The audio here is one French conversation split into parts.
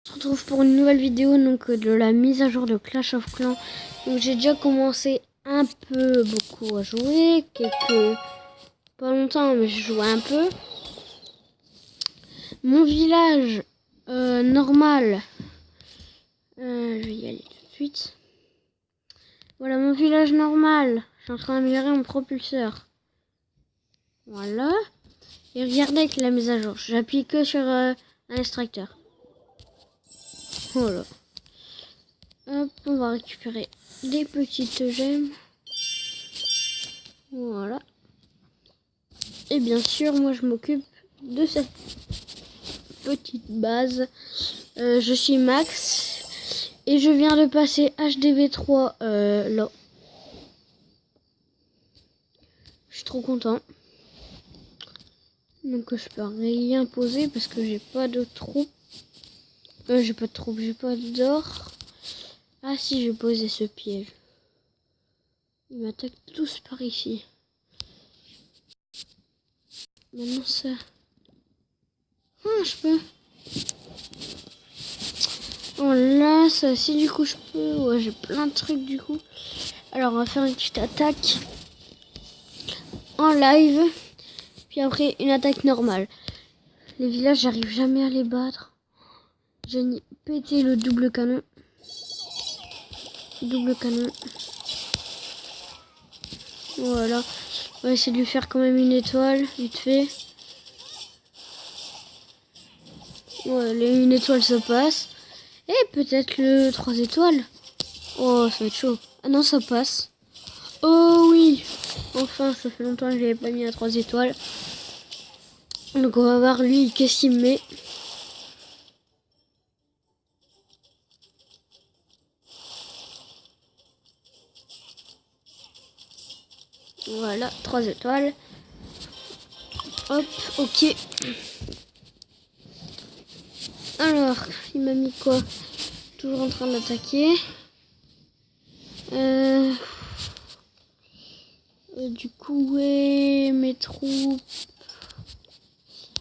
On se retrouve pour une nouvelle vidéo donc de la mise à jour de Clash of Clans. Donc j'ai déjà commencé beaucoup à jouer, pas longtemps mais je jouais un peu. Mon village normal, je vais y aller tout de suite. Voilà mon village normal. Je suis en train d'améliorer mon propulseur. Voilà. Et regardez avec la mise à jour. J'appuie que sur un extracteur. Voilà. Hop, on va récupérer des petites gemmes. Voilà. Et bien sûr, moi je m'occupe de cette petite base. Je suis Max. Et je viens de passer HDV3 là. Je suis trop content. Donc je peux rien poser parce que j'ai pas de troupes. J'ai pas de troupes, j'ai pas d'or. Ah si, je vais poser ce piège. Ils m'attaquent tous par ici. Maintenant ça... Ah, je peux. Oh là, ça aussi du coup je peux. Ouais, j'ai plein de trucs du coup. Alors on va faire une petite attaque en live. Puis après une attaque normale. Les villages, j'arrive jamais à les battre. J'ai pété le double canon. Double canon. Voilà. On va essayer de lui faire quand même une étoile, vite fait. Ouais, une étoile ça passe. Et peut-être le 3 étoiles. Oh, ça va être chaud. Ah non, ça passe. Oh oui. Enfin, ça fait longtemps que je n'avais pas mis à 3 étoiles. Donc on va voir lui, qu'est-ce qu'il met. Voilà, 3 étoiles. Hop, ok. Alors, il m'a mis quoi? Toujours en train d'attaquer. Du coup, ouais, mes troupes.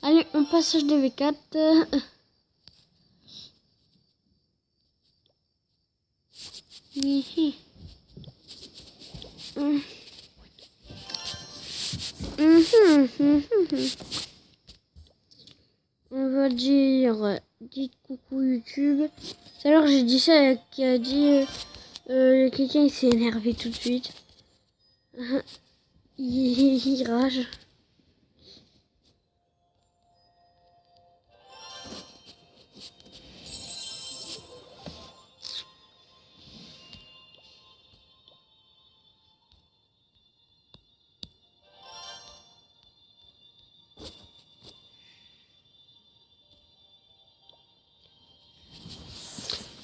Allez, on passe HDV4. On va dire, dites coucou YouTube. Tout à l'heure j'ai dit ça, qui a dit quelqu'un il s'est énervé tout de suite. Il rage.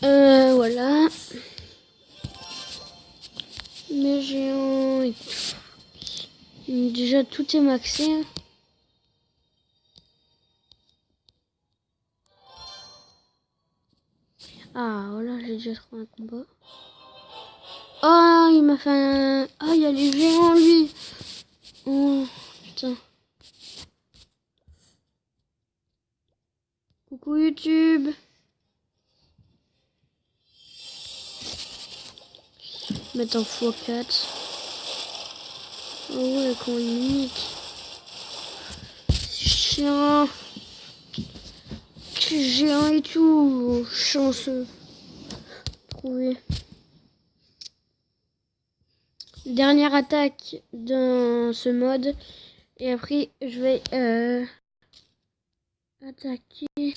Voilà. Mes géants et tout. Déjà tout est maxé. Ah voilà, j'ai déjà trouvé un combat. Oh, il m'a fait un... Ah, il y a les géants lui. Oh, putain. Coucou YouTube. Mettre en x4. Oh ouais, comment il nique. C'est chiant. C'est géant et tout. Chanceux. Trouvé. Dernière attaque dans ce mode. Et après, je vais attaquer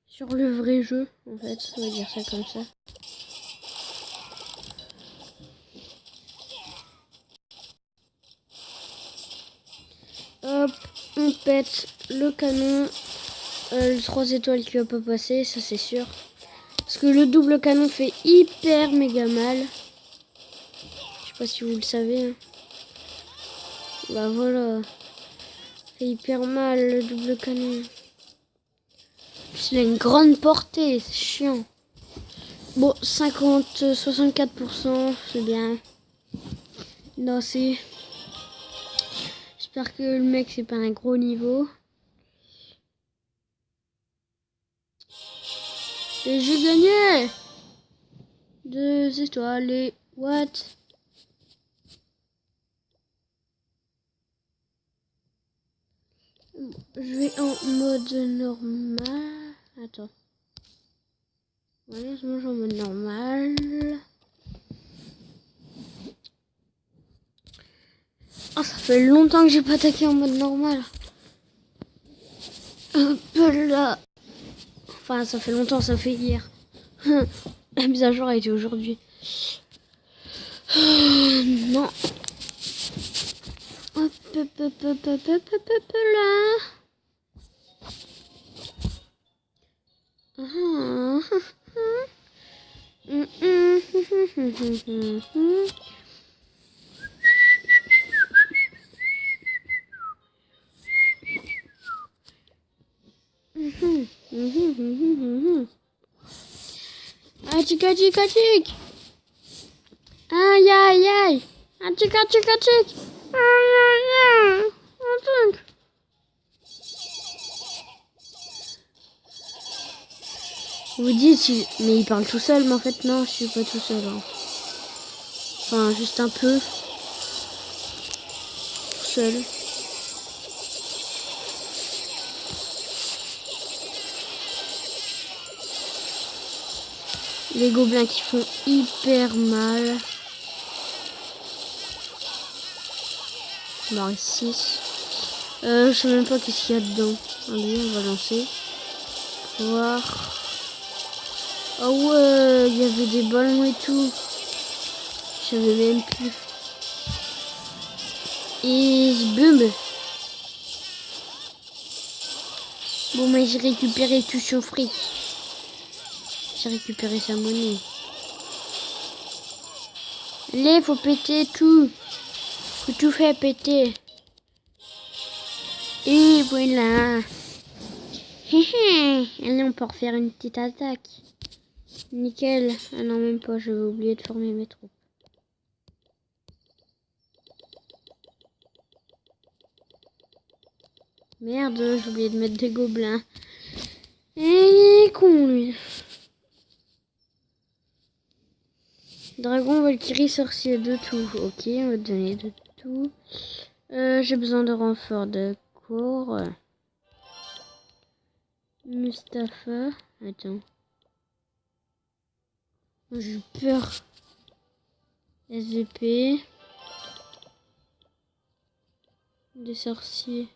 sur le vrai jeu. En fait, on va dire ça comme ça. Hop, on pète le canon. Le 3 étoiles qui va pas passer, ça c'est sûr. Parce que le double canon fait hyper méga mal. Je sais pas si vous le savez. Hein. Bah voilà. Fait hyper mal le double canon. Puis il a une grande portée, c'est chiant. Bon, 64%, c'est bien. Non, c'est... J'espère que le mec c'est pas un gros niveau. Et j'ai gagné 2 étoiles et what? Je vais en mode normal. Attends. Voilà, je mange en mode normal. Oh, ça fait longtemps que j'ai pas attaqué en mode normal. Hop là. Enfin, ça fait longtemps, ça fait hier. La mise à jour a été aujourd'hui. Non. Hop, hop, hop, hop, hop, hop, hop, là. Atik, atik, atik. Aïe, aïe, aïe. Atik, atik, atik. Aïe, aïe, aïe. Atik. Vous dites, mais il parle tout seul, mais en fait, non, je suis pas tout seul. Hein. Enfin, juste un peu. Tout seul. Les gobelins qui font hyper mal. Barre 6. Je sais même pas qu'est-ce qu'il y a dedans. Allez, on va lancer. Voir. Ah ouais, il y avait des ballons et tout. Je savais même plus. Et boum. Bon, mais j'ai récupéré tout son fric. J'ai récupéré sa monnaie. Allez, faut péter tout. Faut tout faire péter. Et voilà. Allez, on peut refaire une petite attaque. Nickel. Ah non, même pas, j'avais oublié de former mes troupes. Merde, j'ai oublié de mettre des gobelins. Et con, lui. Dragon, Valkyrie, sorcier de tout. Ok, on va te donner de tout. J'ai besoin de renfort de corps. Mustapha. Attends. J'ai peur. SVP. Des sorciers.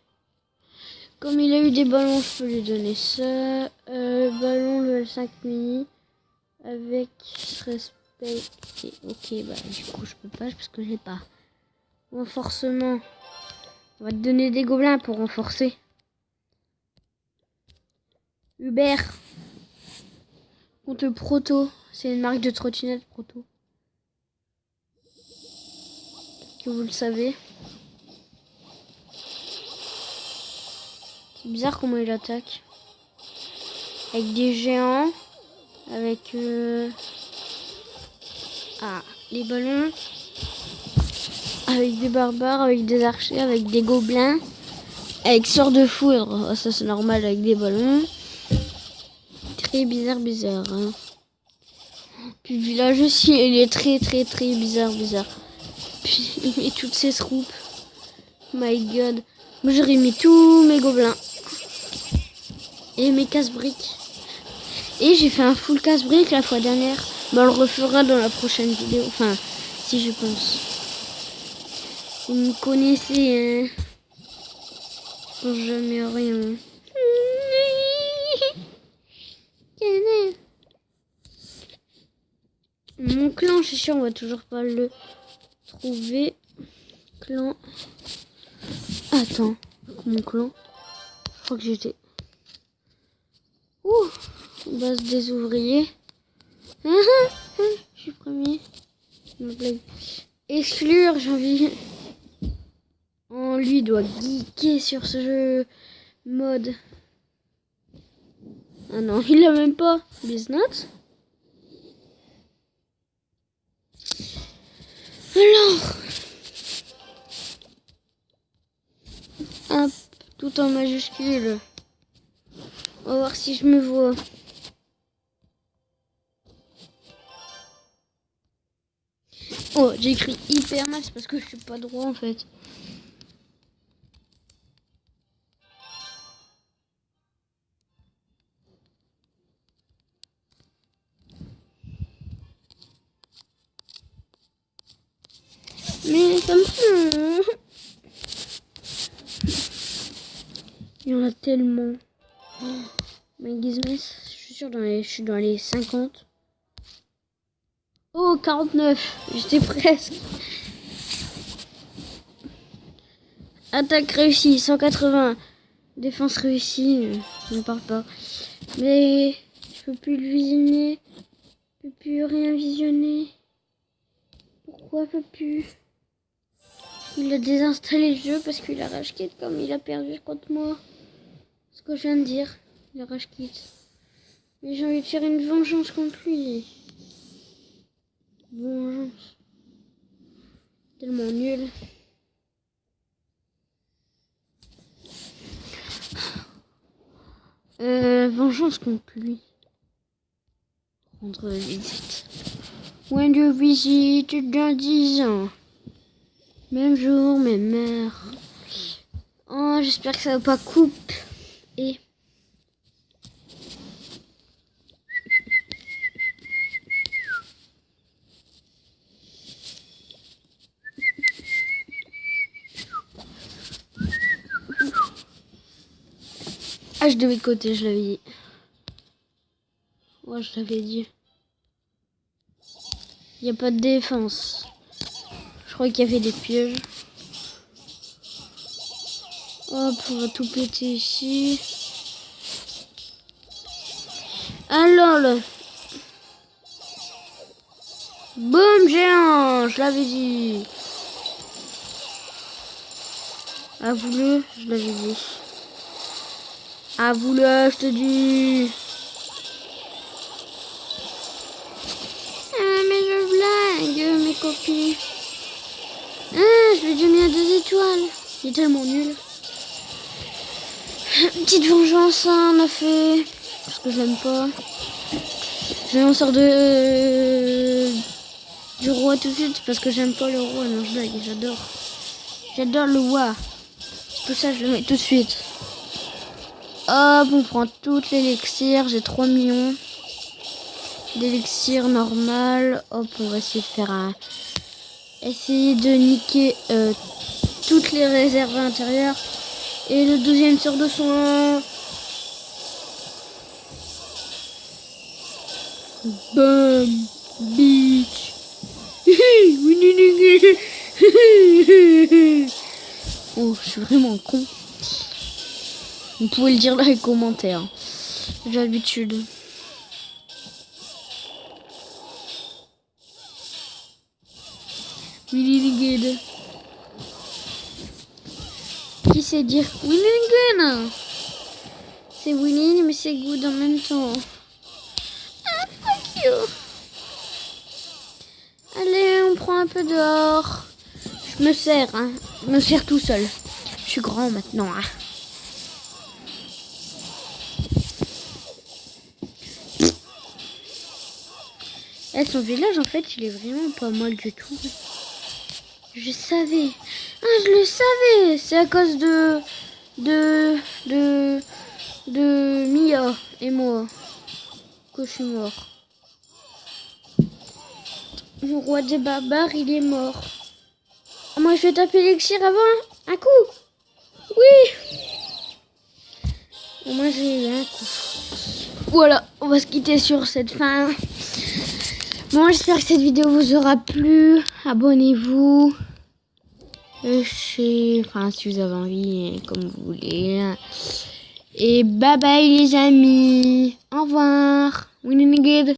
Comme il a eu des ballons, je peux lui donner ça. Ballon level 5 mini. Avec respect. Ok, bah du coup je peux pas parce que j'ai pas. Renforcement. On va te donner des gobelins pour renforcer. Uber. Compte Proto. C'est une marque de trottinette Proto. Que vous le savez. C'est bizarre comment il attaque. Avec des géants. Avec les ballons. Avec des barbares, avec des archers, avec des gobelins. Avec sort de foudre. Oh, ça c'est normal avec des ballons. Très bizarre. Hein. Puis le village aussi, il est très bizarre. Puis il met toutes ses troupes. My god. Moi j'aurais mis tous mes gobelins. Et mes casse-briques. Et j'ai fait un full casse-briques la fois dernière. Mais on le refera dans la prochaine vidéo. Enfin, si je pense. Vous me connaissez, hein. Je pense jamais rien. Mon clan, je suis sûr, on va toujours pas le trouver. Clan. Attends, mon clan. Je crois que j'étais. Ouh, base des ouvriers. Je suis premier. Ma blague. Exclure, j'ai envie. Oh, lui doit geeker sur ce jeu mode. Ah non, il l'a même pas. Business. Alors. Hop, tout en majuscule. On va voir si je me vois. Oh, j'ai écrit hyper mal, c'est parce que je suis pas droit en fait. Mais ça me fait... Il y en a tellement. Oh, my goodness, je suis sûre je suis dans les 50. Oh, 49, j'étais presque. Attaque réussie, 180. Défense réussie, ne parle pas. Mais je peux plus le visionner. Je peux plus rien visionner. Pourquoi je peux plus? Il a désinstallé le jeu parce qu'il a rage quit comme il a perdu contre moi. Ce que je viens de dire. Il a rage quit. Mais j'ai envie de faire une vengeance contre lui. Vengeance. Tellement nul. Vengeance contre lui. Rendre visite. When you visit dans 10 ans. Même jour, même heure. Oh, j'espère que ça va pas couper. Et... Ah, je devais côté, je l'avais dit. Ouais, je l'avais dit. Il n'y a pas de défense. Je crois qu'il y avait des pièges. Hop, on va tout péter ici. Alors, boum, géant, je l'avais dit. Avoue-le, je l'avais dit. Avoue-le, je te dis. Ah, mais je blague, mes copines. Ah, je lui ai déjà mis à 2 étoiles. Il est tellement nul. Petite vengeance, hein, on a fait. Parce que je l'aime pas. Je vais en sortir du roi tout de suite parce que j'aime pas le roi. Non, je blague, j'adore. J'adore le roi. C'est pour ça que je le mets tout de suite. Hop, on prend toute l'élixir. J'ai 3 millions d'élixir normal. Hop, on va essayer de faire un... Essayer de niquer toutes les réserves intérieures. Et le 12e sort de soin. Bam, bitch. Oh, je suis vraiment con. Vous pouvez le dire dans les commentaires. J'ai l'habitude. Willy Good. Qui sait dire Willy Good? C'est Willy, mais c'est good en même temps. Ah, fuck you. Allez, on prend un peu dehors. Je me sers, hein. Je me sers tout seul. Je suis grand maintenant, hein. Et son village, en fait, il est vraiment pas mal du tout. Je savais. Ah, je le savais. C'est à cause de Mia et moi que je suis mort. Le roi des barbares, il est mort. Moi, je vais taper l'élixir avant un coup. Oui. Moi, j'ai eu un coup. Voilà, on va se quitter sur cette fin. Bon, j'espère que cette vidéo vous aura plu. Abonnez-vous. Enfin, si vous avez envie, comme vous voulez. Et bye bye les amis. Au revoir. Winning good.